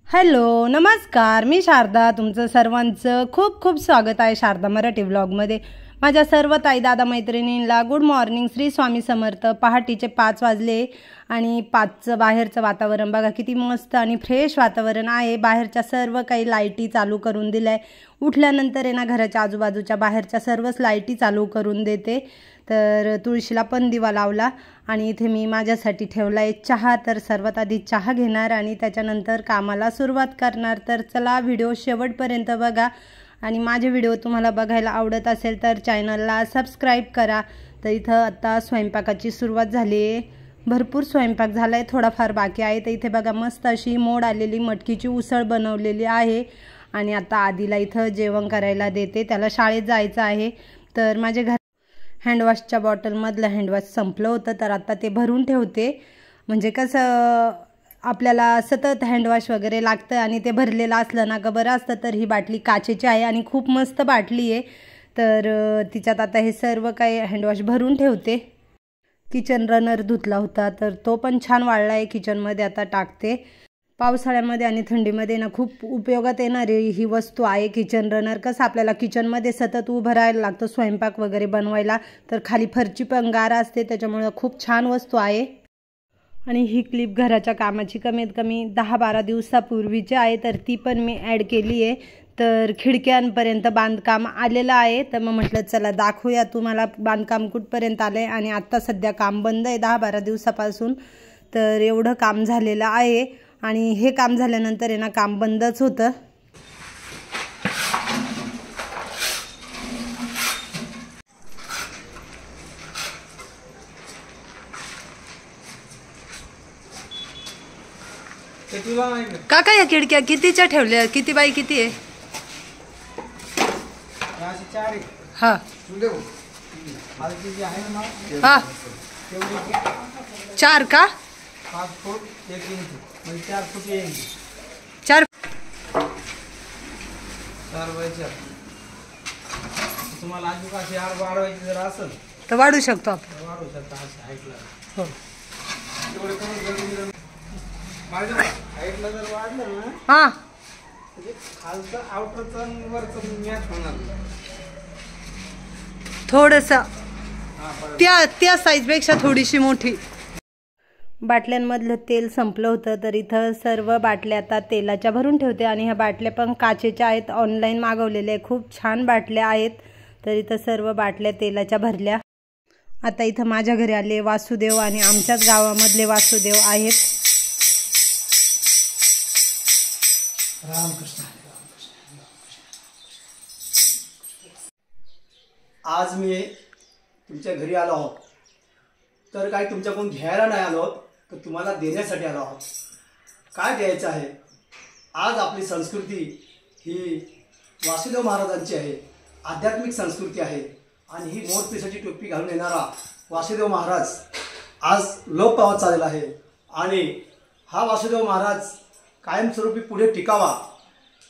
Hello नमस्कार, मी शारदा. तुमचं सर्वांचं खूप खूप स्वागत आहे शारदा मराठी व्लॉगमध्ये. माझ्या सर्व ताई दादा मैत्रिणींना गुड मॉर्निंग. श्री स्वामी समर्थ. पहाटेचे 5 वाजले आणि 5चं बाहेरचं वातावरण बघा किती मस्त आणि फ्रेश वातावरण आहे. बाहेरच्या सर्व काही लाईटी चालू करून दिल्या आहे. उठल्यानंतर आहे ना घराच्या आजूबाजूच्या बाहेरच्या सर्वच लाईटी चालू करून देते. तर तुळशीला पण दिवा लावला आणि इथे मी माझ्यासाठी ठेवला आहे चहा. तर सर्वात आधी चहा घेणार आणि त्याच्यानंतर कामाला सुरुवात करणार. तर चला व्हिडिओ शेवटपर्यंत बघा आणि माझे व्हिडिओ तुम्हाला बघायला आवडत असेल तर चॅनलला सबस्क्राईब करा. तर इथं आता स्वयंपाकाची सुरुवात झाली आहे. भरपूर स्वयंपाक झाला आहे, थोडाफार बाकी आहे. तर इथे बघा मस्त अशी मोड आलेली मटकीची उसळ बनवलेली आहे आणि आता आधीला इथं जेवण करायला देते. त्याला शाळेत जायचं आहे. तर माझे घर हँडवॉशच्या बॉटलमधलं हँडवॉश संपलं होतं तर आता ते भरून ठेवते. म्हणजे कसं आपल्याला सतत हँडवॉश वगैरे लागतं आणि ते भरलेलं असलं ना का बरं असतं. तर ही बाटली काचेची आहे आणि खूप मस्त बाटली आहे. तर तिच्यात आता हे सर्व काही हँडवॉश भरून ठेवते. किचन रनर धुतला होता तर तो पण छान वाळला आहे. किचनमध्ये आता टाकते. पावसाळ्यामध्ये आणि थंडीमध्ये ना खूप उपयोगात येणारी ही वस्तू आहे किचन रनर. कसं आपल्याला किचनमध्ये सतत उभं राहायला लागतं स्वयंपाक वगैरे बनवायला. तर खाली फरची पण गार असते, त्याच्यामुळे खूप छान वस्तू आहे. आणि ही क्लिप घराच्या कामाची कमीत कमी 10-12 दिवसापूर्वीची आहे. तर ती पण मी ॲड केली आहे. तर खिडक्यांपर्यंत बांधकाम आलेलं आहे. तर मग म्हटलं चला दाखवूया तुम्हाला बांधकाम कुठपर्यंत आलं आहे. आणि आत्ता सध्या काम बंद आहे 10-12 दिवसापासून. तर एवढं काम झालेलं आहे आणि हे काम झाल्यानंतर आहे ना काम बंदच होतं. काका या खिडक्या कितीच्या ठेवल्या? किती बाय किती आहे? हा हा 4 का? 5 फूट 1 इंच म्हणजे 4 फूट 1 इंच. 4 बाय 4. तुम्हाला अजून कशी आड वाढवायची जर असेल तर वाढू शकतो आपण. वाढवू शकता. असं हाईटला हो तेवढे करून माझं हाईटला जर वाढलं ना हां म्हणजे खालचं आउटरचं आणि वरचं मॅच होणार थोडंसं त्या साईजपेक्षा थोडीशी मोठी. बाटल्यांमधलं तेल संपलं होतं तर इथं सर्व बाटल्या आता तेलाच्या भरून ठेवते. आणि ह्या बाटल्या पण काचेच्या आहेत, ऑनलाईन मागवलेल्या आहे. खूप छान बाटल्या आहेत. तर इथं सर्व बाटल्या तेलाच्या भरल्या. आता इथं माझ्या घरी आले वासुदेव आणि आमच्याच गावामधले वासुदेव आहेत. रामकृष्ण. आज मी तुमच्या घरी आलो आहोत. तर काही तुमच्याकडून घ्यायला नाही आलो आहोत, तर तुम्हाला देण्यासाठी आलो आहोत. काय द्यायचं आहे? आज आपली संस्कृती ही वासुदेव महाराजांची आहे, आध्यात्मिक संस्कृती आहे. आणि ही मोरपिसाची टोपी घालून येणारा वासुदेव महाराज आज लोप पावत चाललेला आहे. आणि हा वासुदेव महाराज कायमस्वरूपी पुढे टिकावा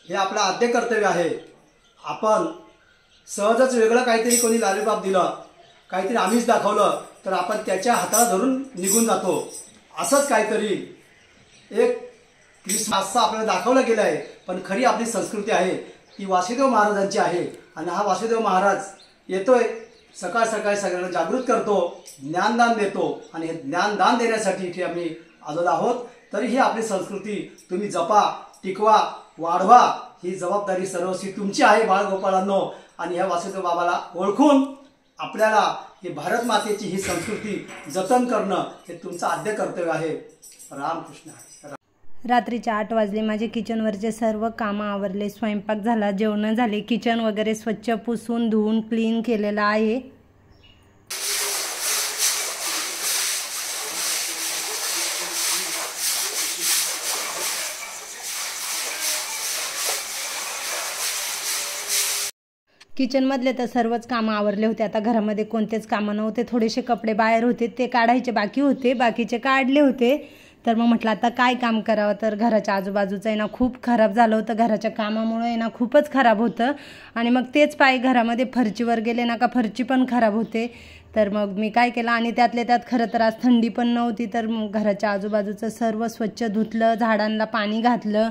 हे आपलं आद्य कर्तव्य आहे. आपण सहजच वेगळं काहीतरी कोणी लालीबाप दिलं, काहीतरी आम्हीच दाखवलं तर आपण त्याच्या हाताला धरून निघून जातो. असंच काहीतरी एक क्रिसमसचा आपल्याला दाखवलं गेलं आहे. पण खरी आपली संस्कृती आहे ती वासुदेव महाराजांची आहे. आणि हा वासुदेव महाराज येतोय, सकाळ सकाळी सगळ्यांना जागृत करतो, ज्ञानदान देतो. आणि हे ज्ञानदान देण्यासाठी इथे आम्ही आलेलो आहोत. तरी ही आपली संस्कृती तुम्ही जपा, टिकवा, वाढवा. ही जबाबदारी सर्वस्वी तुमची आहे बाळगोपाळांनो. आणि ह्या वासुदेव बाबाला ओळखून आपल्याला ही भारत मातेची ही संस्कृती जतन करणं हे तुमचं आद्य कर्तव्य आहे. रामकृष्ण. रात्रीच्या 8 वाजले. माझे किचनवरचे सर्व कामं आवरले, स्वयंपाक झाला, जेवण झाले, किचन वगैरे स्वच्छ पुसून धुवून क्लीन केलेलं आहे. किचनमधले तर सर्वच कामं आवरले होते. आता घरामध्ये कोणतेच कामं नव्हते. थोडेसे कपडे बाहेर होते ते काढायचे बाकी होते, बाकीचे काढले होते. तर मग म्हटलं आता काय काम करावं. तर घराच्या आजूबाजूचं आहे ना खूप खराब झालं होतं. घराच्या कामामुळे आहे ना खूपच खराब होतं. आणि मग तेच पाय घरामध्ये फरचीवर गेले ना का फरची पण खराब होते. तर मग मी काय केलं आणि त्यातल्या त्यात खरं तर आज थंडी पण नव्हती. तर मग घराच्या आजूबाजूचं सर्व स्वच्छ धुतलं, झाडांना पाणी घातलं.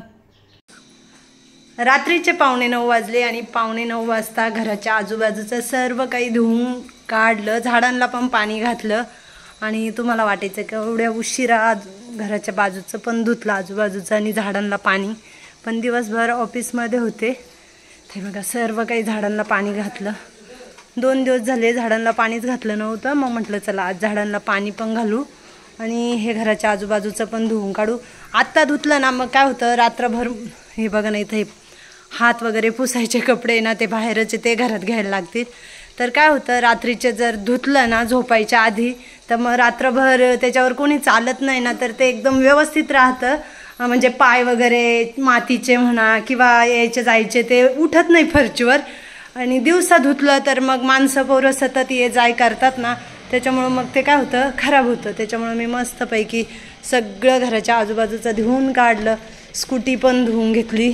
रात्रीचे 8:45 वाजले आणि 8:45 वाजता घराच्या आजूबाजूचं सर्व काही धुवून काढलं, झाडांना पण पाणी घातलं आणि तुम्हाला वाटायचं की एवढ्या उशिरा घराच्या बाजूचं पण धुतलं आजूबाजूचं आणि झाडांना पाणी, पण दिवसभर ऑफिसमध्ये होते. ते बघा सर्व काही झाडांना पाणी घातलं. 2 दिवस झाले झाडांना पाणीच घातलं नव्हतं. मग म्हटलं चला आज झाडांना पाणी पण घालू आणि हे घराच्या आजूबाजूचं पण धुवून काढू. आत्ता धुतलं ना मग काय होतं, रात्रभर हे बघा ना इथे हात वगैरे पुसायचे कपडे ना ते बाहेरचे ते घरात घ्यायला लागतील. तर काय होतं, रात्रीचे जर धुतलं ना झोपायच्या आधी तर मग रात्रभर त्याच्यावर कोणी चालत नाही ना तर ते एकदम व्यवस्थित राहतं. म्हणजे पाय वगैरे मातीचे म्हणा किंवा यायचे जायचे ते उठत नाही फरचीवर. आणि दिवसा धुतलं तर मग माणसं पोरं सतत ये जाय करतात ना, त्याच्यामुळं मग ते काय होतं खराब होतं. त्याच्यामुळं मी मस्तपैकी सगळं घराच्या आजूबाजूचं धुवून काढलं. स्कूटी पण धुवून घेतली,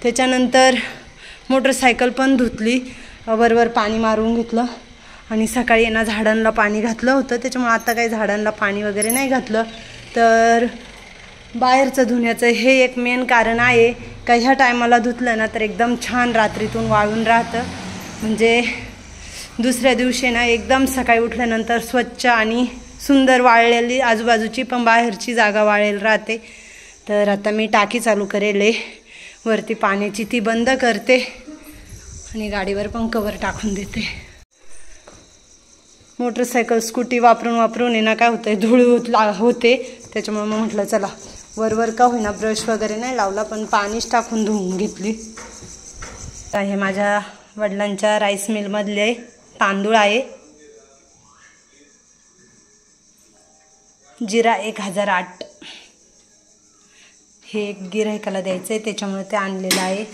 त्याच्यानंतर मोटरसायकल पण धुतली, वरवर पाणी मारून घेतलं आणि सकाळी ना झाडांना पाणी घातलं होतं. त्याच्यामुळे आता काही झाडांना पाणी वगैरे नाही घातलं. तर बाहेरचं धुण्याचं हे एक मेन कारण आहे का ह्या टायमाला धुतलं ना तर एकदम छान रात्रीतून वाळून राहतं. म्हणजे दुसऱ्या दिवशी ना एकदम सकाळी उठल्यानंतर स्वच्छ आणि सुंदर वाळलेली आजूबाजूची पण बाहेरची जागा वाळेल राहते. तर आता मी टाकी चालू करेल वरती पाण्याची, ती बंद करते आणि गाडीवर पण कवर टाकून देते. मोटरसायकल स्कूटी वापरून ना काय होतं धूळ होते. त्याच्यामुळे मग म्हटलं चला वरवर का होईना ब्रश वगैरे नाही लावला पण पाणीच टाकून धुवून घेतली. हे माझ्या वडिलांच्या राईस मिलमधले तांदूळ आहे. जिरा 1008. हे एक गिऱ्हाईकाला द्यायचं आहे त्याच्यामुळे ते आणलेलं आहे.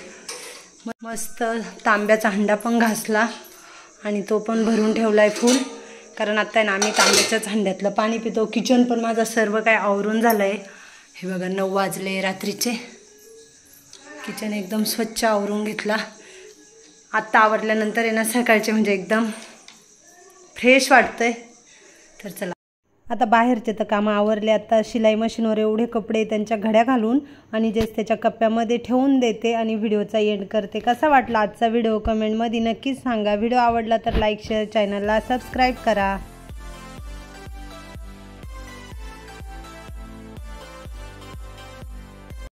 मस्त तांब्याचा हंडा पण घासला आणि तो पण भरून ठेवला आहे फुल, कारण आत्ता ना आम्ही तांब्याच्याच हंड्यातलं पाणी पितो. किचन पण माझं सर्व काय आवरून झालं आहे. हे बघा 9 वाजले रात्रीचे. किचन एकदम स्वच्छ आवरून घेतला. आत्ता आवरल्यानंतर आहे ना सकाळचे म्हणजे एकदम फ्रेश वाटतंय. तर चला आता बाहेरचे तर कामं आवरले. आता शिलाई मशीनवर एवढे कपडे त्यांच्या घड्या घालून आणि जे त्याच्या कप्प्यामध्ये ठेवून देते आणि व्हिडिओचा एंड करते. कसा वाटला आजचा व्हिडिओ कमेंटमध्ये नक्कीच सांगा. व्हिडिओ आवडला तर लाईक शेअर, चॅनलला सबस्क्राईब करा.